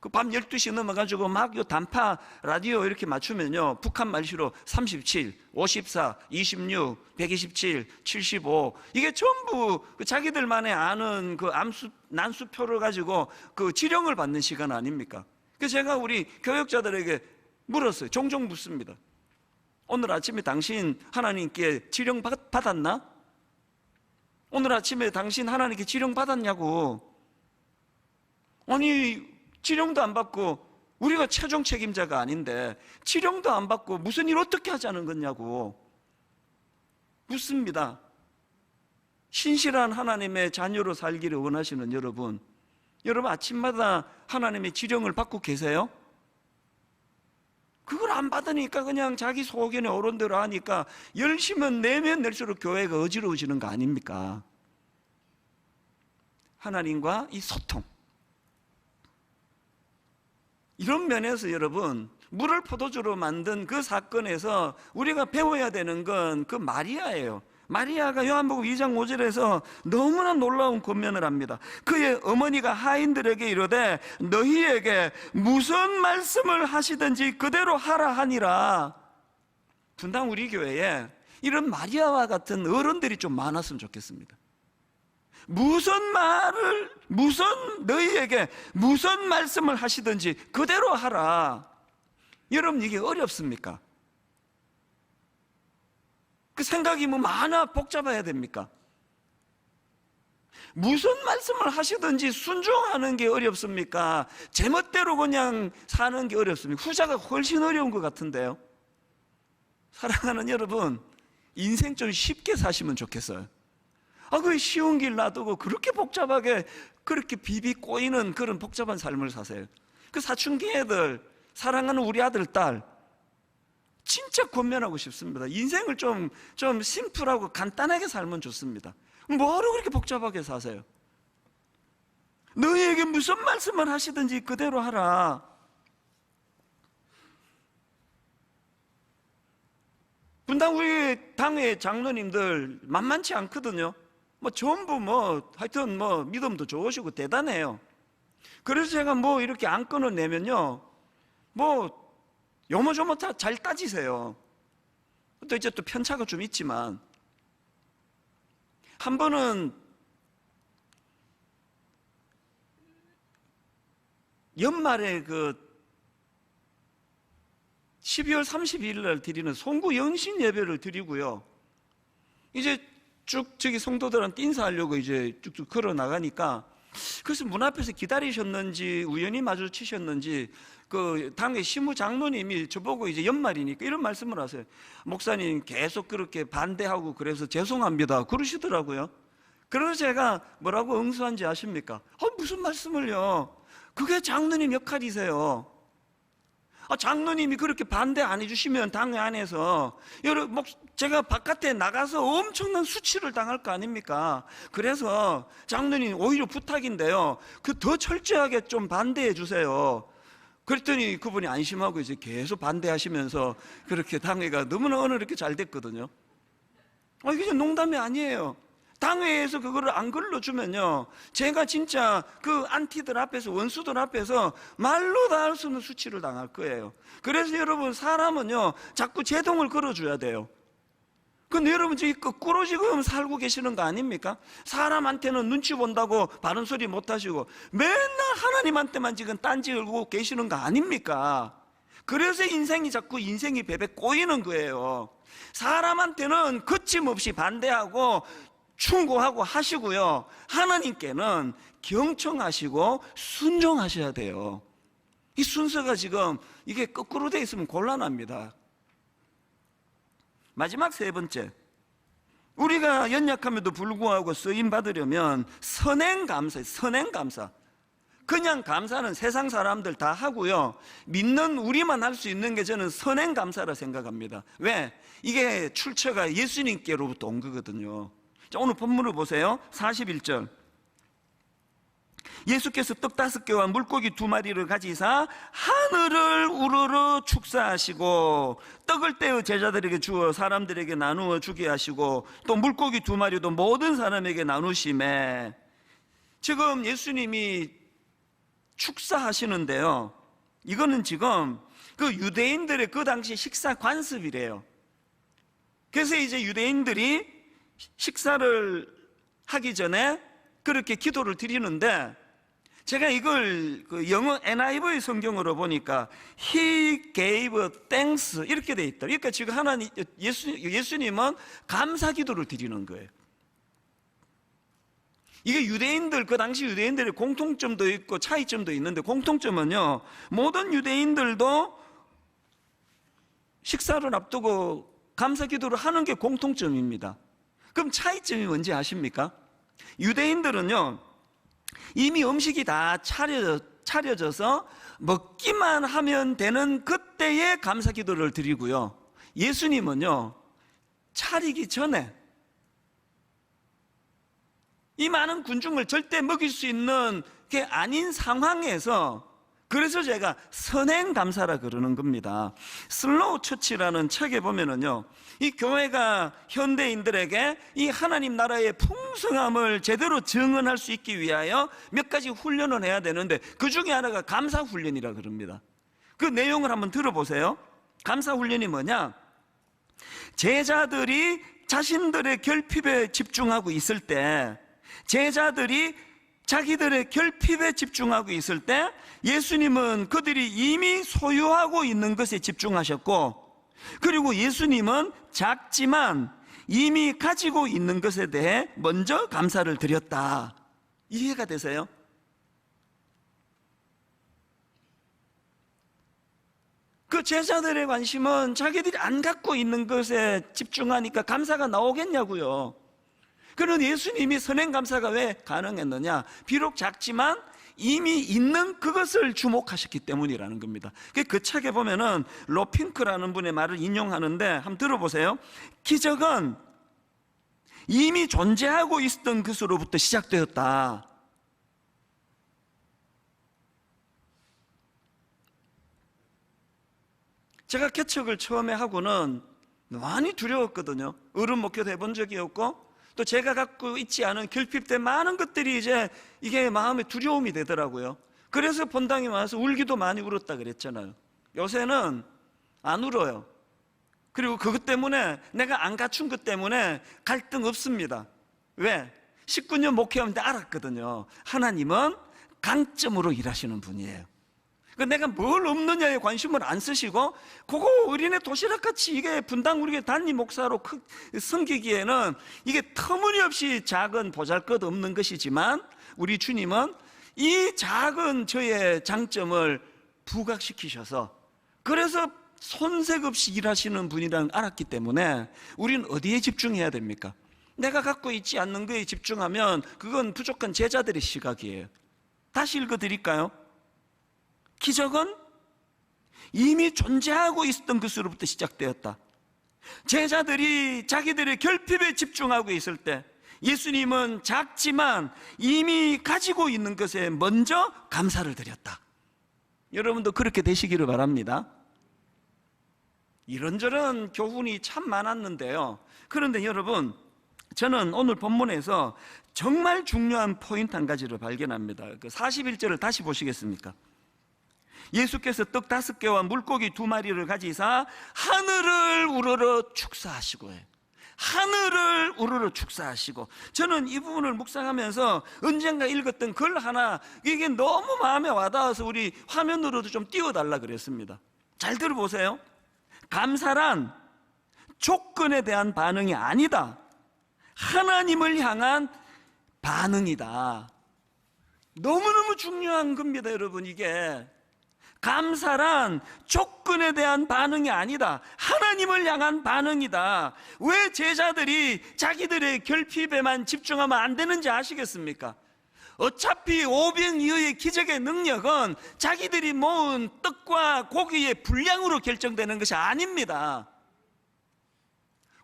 그 밤 12시 넘어가지고 요 단파 라디오 이렇게 맞추면요, 북한 말시로 37, 54, 26, 127, 75, 이게 전부 자기들만의 아는 그 난수표를 가지고 그 지령을 받는 시간 아닙니까? 그래서 제가 우리 교역자들에게 물었어요. 종종 묻습니다. 오늘 아침에 당신 하나님께 지령 받았나? 오늘 아침에 당신 하나님께 지령 받았냐고. 아니, 지령도 안 받고 우리가 최종 책임자가 아닌데 지령도 안 받고 무슨 일 어떻게 하자는 거냐고 묻습니다. 신실한 하나님의 자녀로 살기를 원하시는 여러분, 여러분 아침마다 하나님의 지령을 받고 계세요? 그걸 안 받으니까 그냥 자기 소견에 오른 대로 하니까 열심은 내면 낼수록 교회가 어지러워지는 거 아닙니까? 하나님과 이 소통, 이런 면에서 여러분, 물을 포도주로 만든 그 사건에서 우리가 배워야 되는 건 그 마리아예요. 마리아가 요한복음 2장 5절에서 너무나 놀라운 권면을 합니다. 그의 어머니가 하인들에게 이르되 너희에게 무슨 말씀을 하시든지 그대로 하라 하니라. 분당 우리 교회에 이런 마리아와 같은 어른들이 좀 많았으면 좋겠습니다. 너희에게 무슨 말씀을 하시든지 그대로 하라. 여러분, 이게 어렵습니까? 그 생각이 뭐 많아 복잡해야 됩니까? 무슨 말씀을 하시든지 순종하는 게 어렵습니까? 제멋대로 그냥 사는 게 어렵습니까? 후자가 훨씬 어려운 것 같은데요. 사랑하는 여러분, 인생 좀 쉽게 사시면 좋겠어요. 그 쉬운 길 놔두고 그렇게 복잡하게, 그렇게 비비 꼬이는 그런 복잡한 삶을 사세요. 그 사춘기 애들, 사랑하는 우리 아들, 딸, 진짜 권면하고 싶습니다. 인생을 좀 심플하고 간단하게 살면 좋습니다. 뭐하러 그렇게 복잡하게 사세요? 너희에게 무슨 말씀을 하시든지 그대로 하라. 분당 우리 당의 장로님들 만만치 않거든요. 전부 하여튼 믿음도 좋으시고 대단해요. 그래서 제가 이렇게 안건을 내면요, 요모조모 다 잘 따지세요. 또 이제 또 편차가 좀 있지만, 한 번은 연말에 12월 32일 날 드리는 송구 영신 예배를 드리고요, 이제 쭉 저기 성도들한테 인사하려고 이제 쭉쭉 걸어 나가니까, 그래서 문 앞에서 기다리셨는지 우연히 마주치셨는지 그 당의 시무 장로님이 저보고 이제 연말이니까 이런 말씀을 하세요. 목사님 계속 그렇게 반대하고 그래서 죄송합니다 그러시더라고요. 그래서 제가 뭐라고 응수한지 아십니까? 무슨 말씀을요? 그게 장로님 역할이세요. 장로님이 그렇게 반대 안 해주시면 당회 안에서 제가 바깥에 나가서 엄청난 수치를 당할 거 아닙니까? 그래서 장로님 오히려 부탁인데요, 더 철저하게 좀 반대해 주세요. 그랬더니 그분이 안심하고 이제 계속 반대하시면서 그렇게 당회가 너무나 오늘 이렇게 잘 됐거든요. 이게 농담이 아니에요. 당회에서 그거를 안 걸러주면요, 제가 진짜 그 안티들 앞에서, 원수들 앞에서 말로 다 할 수 없는 수치를 당할 거예요. 그래서 여러분, 사람은요 자꾸 제동을 걸어줘야 돼요. 근데 여러분 지금 거꾸로 지금 살고 계시는 거 아닙니까? 사람한테는 눈치 본다고 바른 소리 못 하시고 맨날 하나님한테만 지금 딴지 걸고 계시는 거 아닙니까? 그래서 인생이 베베 꼬이는 거예요. 사람한테는 거침없이 반대하고 충고하고 하시고요, 하나님께는 경청하시고 순종하셔야 돼요. 이 순서가 지금 이게 거꾸로 돼 있으면 곤란합니다. 마지막 세 번째, 우리가 연약함에도 불구하고 쓰임 받으려면 선행감사. 그냥 감사는 세상 사람들 다 하고요, 믿는 우리만 할 수 있는 게 저는 선행감사라 생각합니다. 왜? 이게 출처가 예수님께로부터 온 거거든요. 자, 오늘 본문을 보세요. 41절. 예수께서 떡 5개와 물고기 2마리를 가지사 하늘을 우러러 축사하시고 떡을 떼어 제자들에게 주어 사람들에게 나누어 주게 하시고 또 물고기 2마리도 모든 사람에게 나누심에, 지금 예수님이 축사하시는데요, 이거는 지금 그 유대인들의 그 당시 식사 관습이래요. 그래서 이제 유대인들이 식사를 하기 전에 그렇게 기도를 드리는데, 제가 이걸 그 영어 NIV 성경으로 보니까 He gave thanks 이렇게 돼 있다. 그러니까 지금 예수님은 감사 기도를 드리는 거예요. 이게 그 당시 유대인들의 공통점도 있고 차이점도 있는데, 공통점은요, 모든 유대인들도 식사를 앞두고 감사 기도를 하는 게 공통점입니다. 그럼 차이점이 뭔지 아십니까? 유대인들은요, 이미 음식이 다 차려져서 먹기만 하면 되는 그때의 감사 기도를 드리고요, 예수님은요 차리기 전에 이 많은 군중을 절대 먹일 수 있는 게 아닌 상황에서, 그래서 제가 선행 감사라 그러는 겁니다. 슬로우 처치라는 책에 보면은요, 이 교회가 현대인들에게 이 하나님 나라의 풍성함을 제대로 증언할 수 있기 위하여 몇 가지 훈련을 해야 되는데, 그 중에 하나가 감사 훈련이라 그럽니다. 그 내용을 한번 들어보세요. 감사 훈련이 뭐냐? 제자들이 자신들의 결핍에 집중하고 있을 때, 제자들이 자기들의 결핍에 집중하고 있을 때, 예수님은 그들이 이미 소유하고 있는 것에 집중하셨고, 그리고 예수님은 작지만 이미 가지고 있는 것에 대해 먼저 감사를 드렸다. 이해가 되세요? 그 제자들의 관심은 자기들이 안 갖고 있는 것에 집중하니까 감사가 나오겠냐고요. 그런데 예수님이 선행감사가 왜 가능했느냐? 비록 작지만 이미 있는 그것을 주목하셨기 때문이라는 겁니다. 그 책에 보면은 로핑크라는 분의 말을 인용하는데 한번 들어보세요. 기적은 이미 존재하고 있었던 것으로부터 시작되었다. 제가 개척을 처음에 하고는 많이 두려웠거든요. 어른 목회도 해본 적이 없고, 또 제가 갖고 있지 않은 결핍된 많은 것들이 이제 이게 마음에 두려움이 되더라고요. 그래서 본당에 와서 울기도 많이 울었다 그랬잖아요. 요새는 안 울어요. 그리고 그것 때문에, 내가 안 갖춘 것 때문에 갈등 없습니다. 왜? 19년 목회하면서 알았거든요. 하나님은 강점으로 일하시는 분이에요. 내가 뭘 없느냐에 관심을 안 쓰시고, 그거 어린애 도시락같이 이게 분당 우리 단임 목사로 섬기기에는 이게 터무니없이 작은 보잘것없는 것이지만, 우리 주님은 이 작은 저의 장점을 부각시키셔서, 그래서 손색 없이 일하시는 분이라는 걸 알았기 때문에 우리는 어디에 집중해야 됩니까? 내가 갖고 있지 않는 거에 집중하면 그건 부족한 제자들의 시각이에요. 다시 읽어드릴까요? 기적은 이미 존재하고 있었던 것으로부터 시작되었다. 제자들이 자기들의 결핍에 집중하고 있을 때, 예수님은 작지만 이미 가지고 있는 것에 먼저 감사를 드렸다. 여러분도 그렇게 되시기를 바랍니다. 이런저런 교훈이 참 많았는데요, 그런데 여러분, 저는 오늘 본문에서 정말 중요한 포인트 한 가지를 발견합니다. 그 41절을 다시 보시겠습니까? 예수께서 떡 5개와 물고기 2마리를 가지사 하늘을 우러러 축사하시고 해요. 하늘을 우러러 축사하시고, 저는 이 부분을 묵상하면서 언젠가 읽었던 글 하나, 이게 너무 마음에 와닿아서 우리 화면으로도 좀 띄워달라 그랬습니다. 잘 들어보세요. 감사란 조건에 대한 반응이 아니다, 하나님을 향한 반응이다. 너무너무 중요한 겁니다, 여러분. 이게 감사란 조건에 대한 반응이 아니다, 하나님을 향한 반응이다. 왜 제자들이 자기들의 결핍에만 집중하면 안 되는지 아시겠습니까? 어차피 오병 이어의 기적의 능력은 자기들이 모은 떡과 고기의 분량으로 결정되는 것이 아닙니다.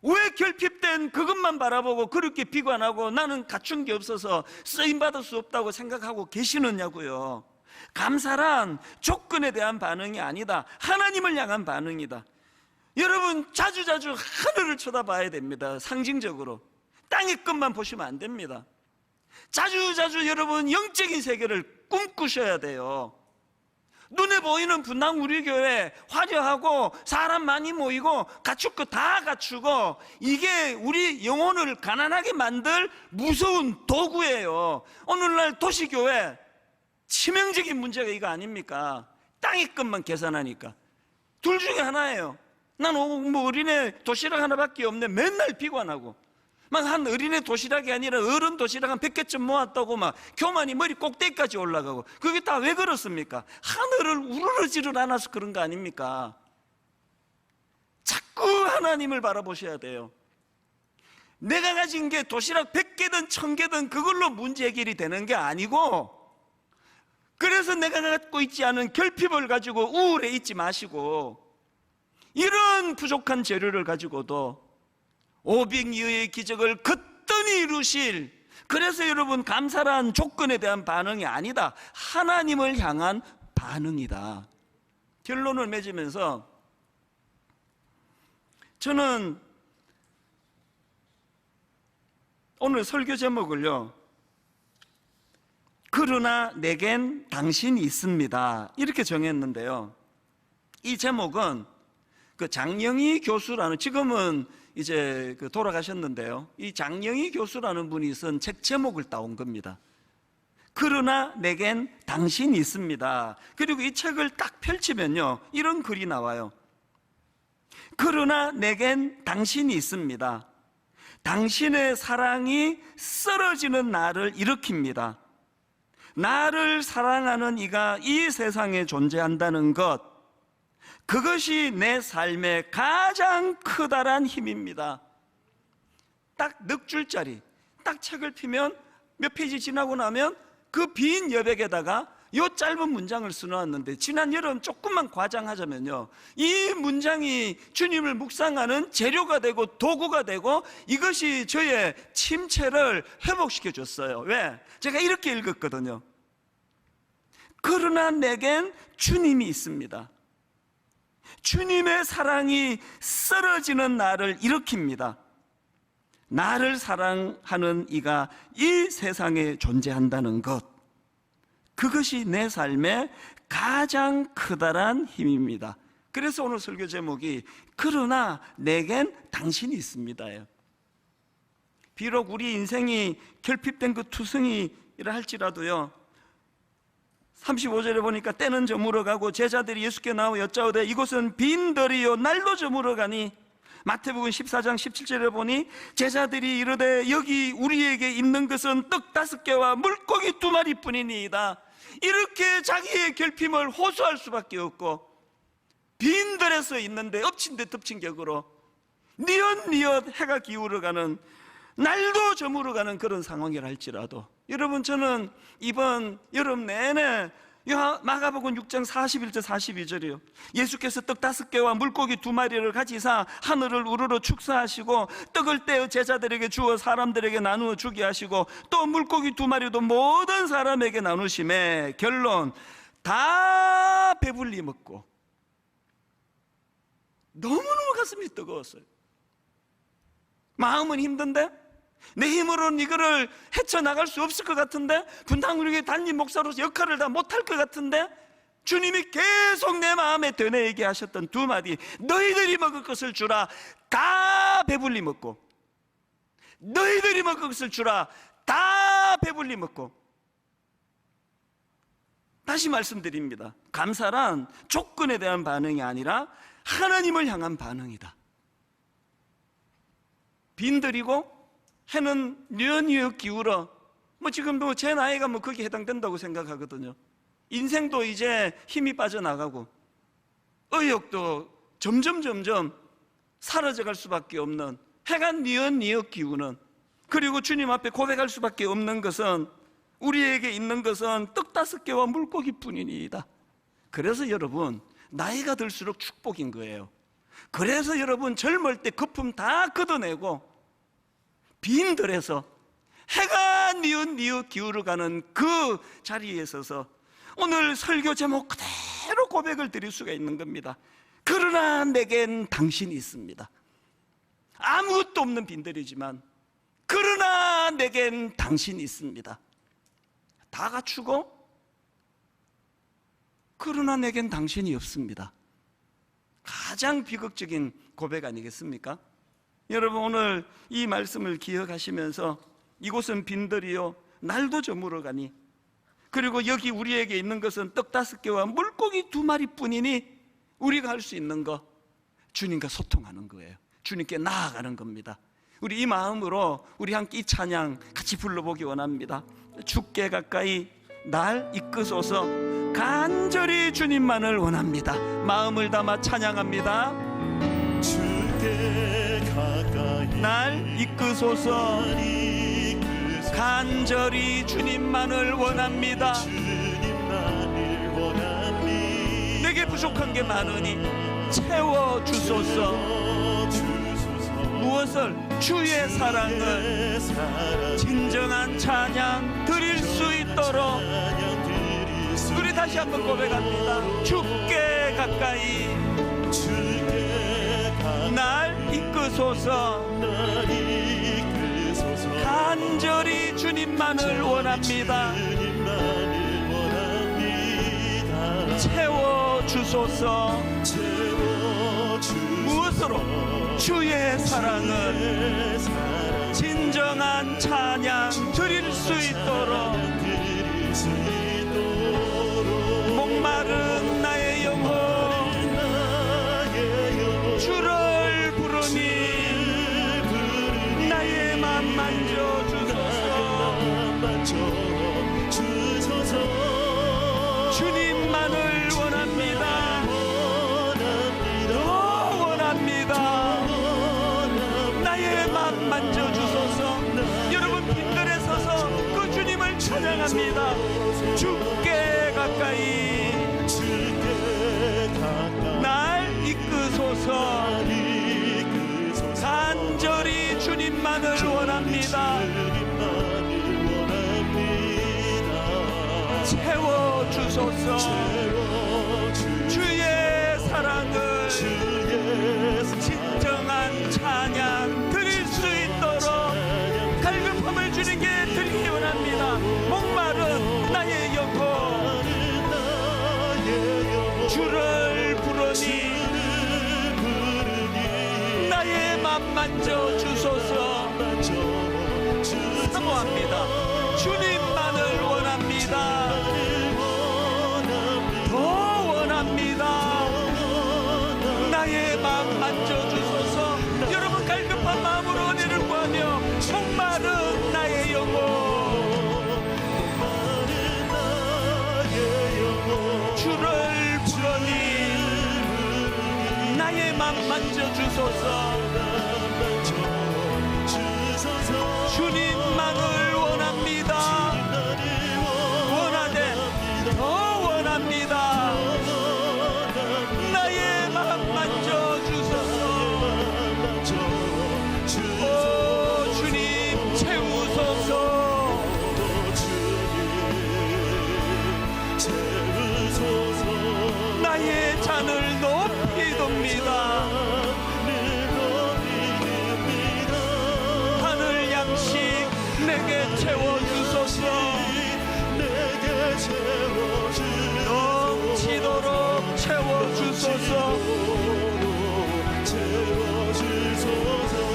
왜 결핍된 그것만 바라보고 그렇게 비관하고 나는 갖춘 게 없어서 쓰임받을 수 없다고 생각하고 계시느냐고요. 감사란 조건에 대한 반응이 아니다, 하나님을 향한 반응이다. 여러분, 자주자주 하늘을 쳐다봐야 됩니다. 상징적으로 땅의 것만 보시면 안 됩니다. 자주자주 여러분 영적인 세계를 꿈꾸셔야 돼요. 눈에 보이는 분당 우리 교회 화려하고 사람 많이 모이고 갖출 거 다 갖추고, 이게 우리 영혼을 가난하게 만들 무서운 도구예요. 오늘날 도시교회 치명적인 문제가 이거 아닙니까? 땅의 것만 계산하니까. 둘 중에 하나예요. 난 뭐 어린애 도시락 하나밖에 없네, 맨날 비관하고, 막 한 어린애 도시락이 아니라 어른 도시락 한 100개쯤 모았다고 막 교만이 머리 꼭대기까지 올라가고, 그게 다 왜 그렇습니까? 하늘을 우러러지를 않아서 그런 거 아닙니까? 자꾸 하나님을 바라보셔야 돼요. 내가 가진 게 도시락 100개든 1000개든 그걸로 문제 해결이 되는 게 아니고, 그래서 내가 갖고 있지 않은 결핍을 가지고 우울해 있지 마시고, 이런 부족한 재료를 가지고도 오병이어의 기적을 거뜬히 이루실, 그래서 여러분 감사란 조건에 대한 반응이 아니다, 하나님을 향한 반응이다. 결론을 맺으면서 저는 오늘 설교 제목을요, 그러나 내겐 당신이 있습니다, 이렇게 정했는데요. 이 제목은 그 장영희 교수라는, 지금은 이제 그 돌아가셨는데요, 이 장영희 교수라는 분이 쓴 책 제목을 따온 겁니다. 그러나 내겐 당신이 있습니다. 그리고 이 책을 딱 펼치면요, 이런 글이 나와요. 그러나 내겐 당신이 있습니다. 당신의 사랑이 쓰러지는 나를 일으킵니다. 나를 사랑하는 이가 이 세상에 존재한다는 것, 그것이 내 삶의 가장 커다란 힘입니다. 딱 넉 줄짜리, 딱 책을 펴면 몇 페이지 지나고 나면 그 빈 여백에다가 요 짧은 문장을 써놓았는데, 지난 여름 조금만 과장하자면요, 이 문장이 주님을 묵상하는 재료가 되고 도구가 되고, 이것이 저의 침체를 회복시켜 줬어요. 왜? 제가 이렇게 읽었거든요. 그러나 내겐 주님이 있습니다. 주님의 사랑이 쓰러지는 나를 일으킵니다. 나를 사랑하는 이가 이 세상에 존재한다는 것, 그것이 내 삶의 가장 커다란 힘입니다. 그래서 오늘 설교 제목이 그러나 내겐 당신이 있습니다예요. 비록 우리 인생이 결핍된 그 투성이라 할지라도요, 35절에 보니까 때는 저물어가고 제자들이 예수께 나와 여짜오되 이곳은 빈들이요 날도 저물어가니, 마태복음 14장 17절에 보니 제자들이 이르되 여기 우리에게 있는 것은 떡 5개와 물고기 2마리뿐이니이다. 이렇게 자기의 결핍을 호소할 수밖에 없고, 빈들에서 있는데 엎친 데 덮친 격으로 니엇니엇 해가 기울어가는, 날도 저물어가는 그런 상황이라 할지라도, 여러분 저는 이번 여름 내내 마가복음 6장 41절 42절이요, 예수께서 떡 5개와 물고기 2마리를 가지사 하늘을 우러러 축사하시고 떡을 떼어 제자들에게 주어 사람들에게 나누어 주게 하시고 또 물고기 2마리도 모든 사람에게 나누심에, 결론 다 배불리 먹고 너무너무 가슴이 뜨거웠어요. 마음은 힘든데, 내 힘으로는 이거를 헤쳐나갈 수 없을 것 같은데, 분당우리교회 담임 목사로서 역할을 다 못할 것 같은데, 주님이 계속 내 마음에 되뇌이게 하셨던 2마디, 너희들이 먹을 것을 주라, 다 배불리 먹고, 너희들이 먹을 것을 주라, 다 배불리 먹고. 다시 말씀드립니다. 감사란 조건에 대한 반응이 아니라 하나님을 향한 반응이다. 빈들이고 해는 뉘엿뉘엿 기울어, 지금도 제 나이가 거기에 해당된다고 생각하거든요. 인생도 이제 힘이 빠져나가고 의욕도 점점 사라져갈 수밖에 없는, 해가 뉘엿뉘엿 기우는, 그리고 주님 앞에 고백할 수밖에 없는 것은, 우리에게 있는 것은 떡 5개와 물고기뿐이니이다. 그래서 여러분 나이가 들수록 축복인 거예요. 그래서 여러분 젊을 때 거품 다 걷어내고 빈들에서 해가 뉘엿뉘엿 기울어가는 그 자리에 서서 오늘 설교 제목 그대로 고백을 드릴 수가 있는 겁니다. 그러나 내겐 당신이 있습니다. 아무것도 없는 빈들이지만 그러나 내겐 당신이 있습니다. 다 갖추고 그러나 내겐 당신이 없습니다. 가장 비극적인 고백 아니겠습니까? 여러분 오늘 이 말씀을 기억하시면서 이곳은 빈들이요 날도 저물어가니, 그리고 여기 우리에게 있는 것은 떡 5개와 물고기 2마리 뿐이니, 우리가 할 수 있는 거 주님과 소통하는 거예요. 주님께 나아가는 겁니다. 우리 이 마음으로 우리 함께 이 찬양 같이 불러보기 원합니다. 주께 가까이 날 이끄소서, 간절히 주님만을 원합니다. 마음을 담아 찬양합니다. 주께 가까이 날 이끄소서. 간절히 주님만을 원합니다. 내게 부족한 게 많으니 채워주소서. 무엇을? 주의 사랑을 진정한 찬양 드릴 수 있도록. 우리 다시 한번 고백합니다. 주께 가까이 날 이끄소서. 간절히 주님만을 원합니다. 채워주소서. 무엇으로? 주의 사랑을 진정한 찬양 드릴 수 있도록. 목마른 나의 영혼 주를 부르니 나의 맘 만져주소서. 주님만을 원합니다. 더 원합니다. 나의 맘 만져주소서. 여러분 빈들에 서서 그 주님을 찬양합니다. 주께 가까이 날 이끄소서. 간절히 주님만을 원합니다. 채워주소서. 주의 사랑을 진정한 찬양 드릴 수 있도록 갈급함을 주님께 드리기 원합니다. 목마른 나의 영혼 주를 부르니 나의 맘 만져주소서. 사모합니다. 주님만을 원합니다. 더 원합니다. 나의 맘 만져주소서. 여러분 갈급한 마음으로 은혜를 구하며 목마른 나의 영혼 주를 부르니 나의 맘 만져주소서. 주님만을 원합니다. 원하되 더 원합니다. 나의 맘 만져주소서. 오 주님 채우소서. 나의 잔을 높이 돕니다. 하늘 양식 내게 채워주소서. 넘치도록 채워주소서.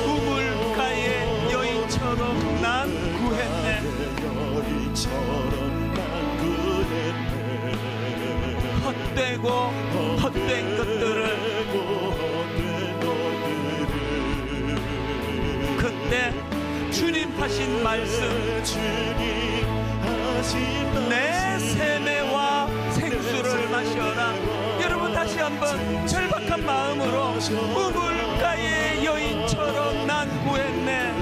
우물가의 여인처럼 난 구했네. 헛되고 헛된 것들을 그때 주님 하신 말씀 내 세매와 생수를 마셔라. 여러분 다시 한번 절박한 마음으로 우물가의 여인처럼 난 구했네.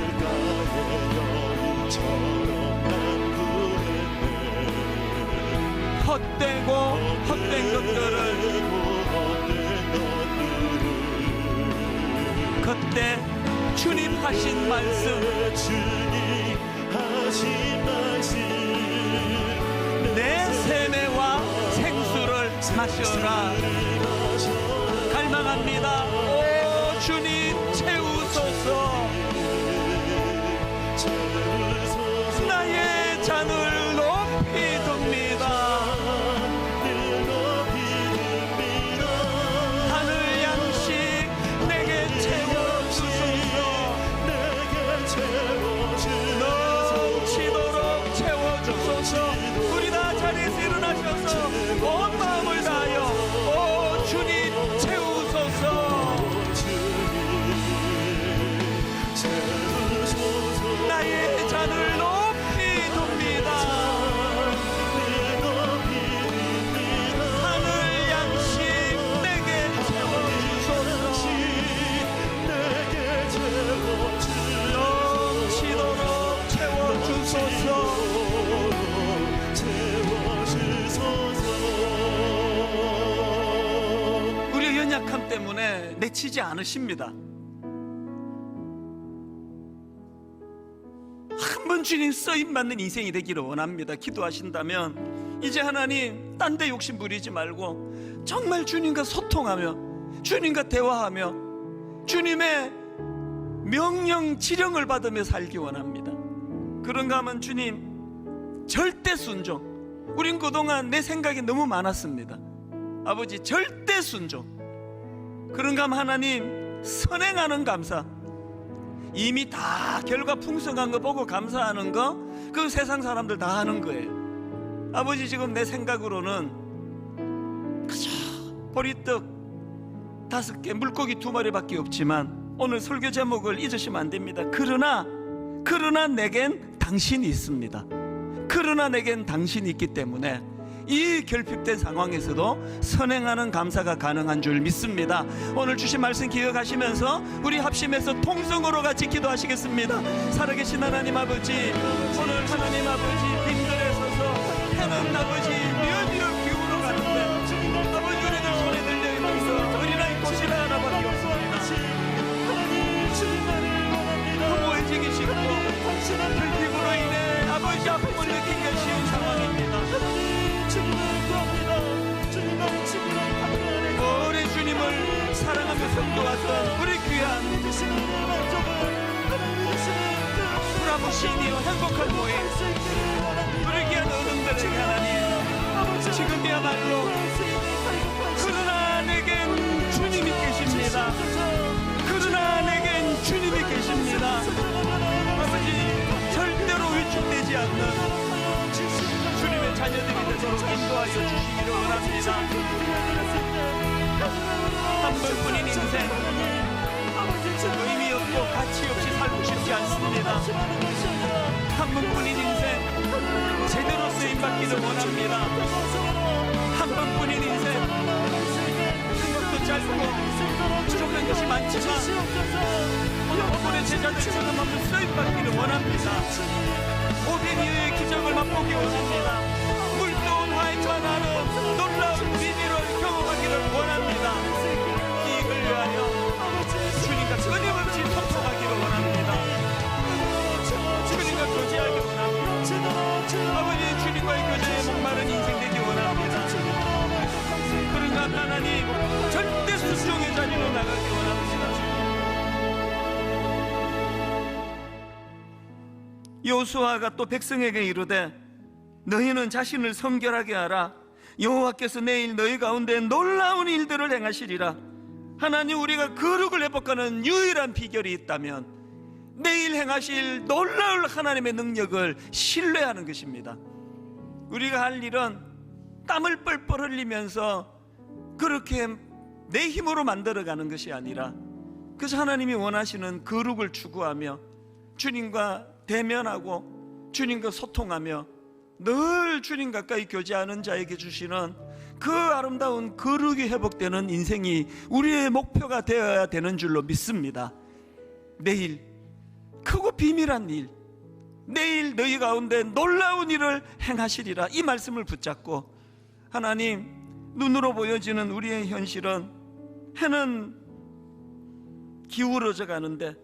헛되고 헛된 것들을 그때 주님 하신 말씀 내 세매와 생수를 마셔라. 갈망합니다. 오 주님 채우소서. 나의 잔을 높이 듭니다. 하늘 양식 내게 채워주소서. 넘치도록 채워주소서. 우리 다 자리에서 일어나셔서 온 마음을 다하여 오 주님 채우소서. 내치지 않으십니다. 한번 주님 쓰임받는 인생이 되기를 원합니다. 기도하신다면 이제 하나님 딴 데 욕심 부리지 말고 정말 주님과 소통하며 주님과 대화하며 주님의 명령 지령을 받으며 살기 원합니다. 그런가 하면 주님 절대 순종. 우린 그동안 내 생각이 너무 많았습니다. 아버지 절대 순종. 그런가 하면 하나님 선행하는 감사. 이미 다 결과 풍성한 거 보고 감사하는 거, 그 세상 사람들 다 하는 거예요. 아버지 지금 내 생각으로는 그저 보리떡 5개, 물고기 2마리밖에 없지만 오늘 설교 제목을 잊으시면 안 됩니다. 그러나 내겐 당신이 있습니다. 그러나 내겐 당신이 있기 때문에 이 결핍된 상황에서도 선행하는 감사가 가능한 줄 믿습니다. 오늘 주신 말씀 기억하시면서 우리 합심해서 통성으로 같이 기도하시겠습니다. 살아계신 하나님 아버지, 오늘 하나님 아버지 빈들에 서서 해는 아버지 미어미어 기울어 가는데 아버지 우리들 손에 들려있면서 어린아이 꽃이라 하나밖에 없습니다. 허무해지기 싫고 결핍으로 인해 아버지 아픔을 느끼기 쉬운 상황입니다. 오래 주님을 사랑하며 섬겨왔던 우리 귀한 브라보시니어 행복한 모임, 우리 귀한 어른들에게 하나님 지금이야말로 그러나 내겐 주님이 계십니다. 그러나 내겐 주님이 계십니다. 아버지 절대로 위축되지 않는 주님의 자녀들이 되도록 인도하여 주시기를 원합니다. 한 번뿐인 인생 의미 없고 가치 없이 살고 싶지 않습니다. 한 번뿐인 인생 제대로 쓰임받기를 원합니다. 한 번뿐인 인생 생각도 짧고 부족한 것이 많지만 오늘 본문의 제자들처럼 한번 쓰임받기를 원합니다. 오베니어의 기적을 맛보기 원합니다. 물떠온 와인과 나는 놀라운 비밀을 경험하기를 원합니다. 이익을 위하여 주님과 끊임없이 소통하기를 원합니다. 주님과 교제하기 원합니다. 아버지 주님과의 교제에 목마른 인생 되기 원합니다. 그런가 하나님 절대 순종의 자리로 나가기 원합니다. 여호수아가 또 백성에게 이르되 너희는 자신을 성결하게 하라. 여호와께서 내일 너희 가운데 놀라운 일들을 행하시리라. 하나님, 우리가 거룩을 회복하는 유일한 비결이 있다면 내일 행하실 놀라울 하나님의 능력을 신뢰하는 것입니다. 우리가 할 일은 땀을 뻘뻘 흘리면서 그렇게 내 힘으로 만들어가는 것이 아니라 그저 하나님이 원하시는 거룩을 추구하며 주님과 대면하고 주님과 소통하며 늘 주님 가까이 교제하는 자에게 주시는 그 아름다운 거룩이 회복되는 인생이 우리의 목표가 되어야 되는 줄로 믿습니다. 내일 크고 비밀한 일, 내일 너희 가운데 놀라운 일을 행하시리라. 이 말씀을 붙잡고 하나님, 눈으로 보여지는 우리의 현실은 해는 기울어져 가는데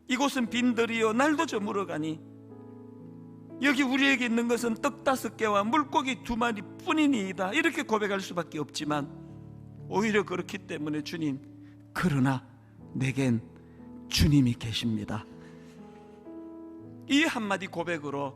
이곳은 빈들이요 날도 저물어 가니 여기 우리에게 있는 것은 떡 5개와 물고기 2마리 뿐이니이다. 이렇게 고백할 수밖에 없지만 오히려 그렇기 때문에 주님, 그러나 내겐 주님이 계십니다. 이 한마디 고백으로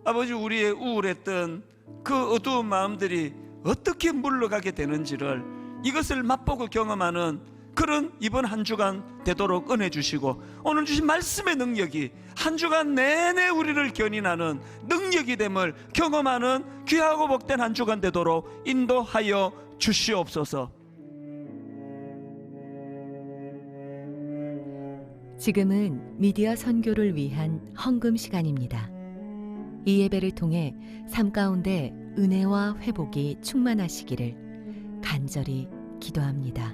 아버지 우리의 우울했던 그 어두운 마음들이 어떻게 물러가게 되는지를 이것을 맛보고 경험하는 그런 이번 한 주간 되도록 은혜 주시고 오늘 주신 말씀의 능력이 한 주간 내내 우리를 견인하는 능력이 됨을 경험하는 귀하고 복된 한 주간 되도록 인도하여 주시옵소서. 지금은 미디어 선교를 위한 헌금 시간입니다. 이 예배를 통해 삶 가운데 은혜와 회복이 충만하시기를 간절히 기도합니다.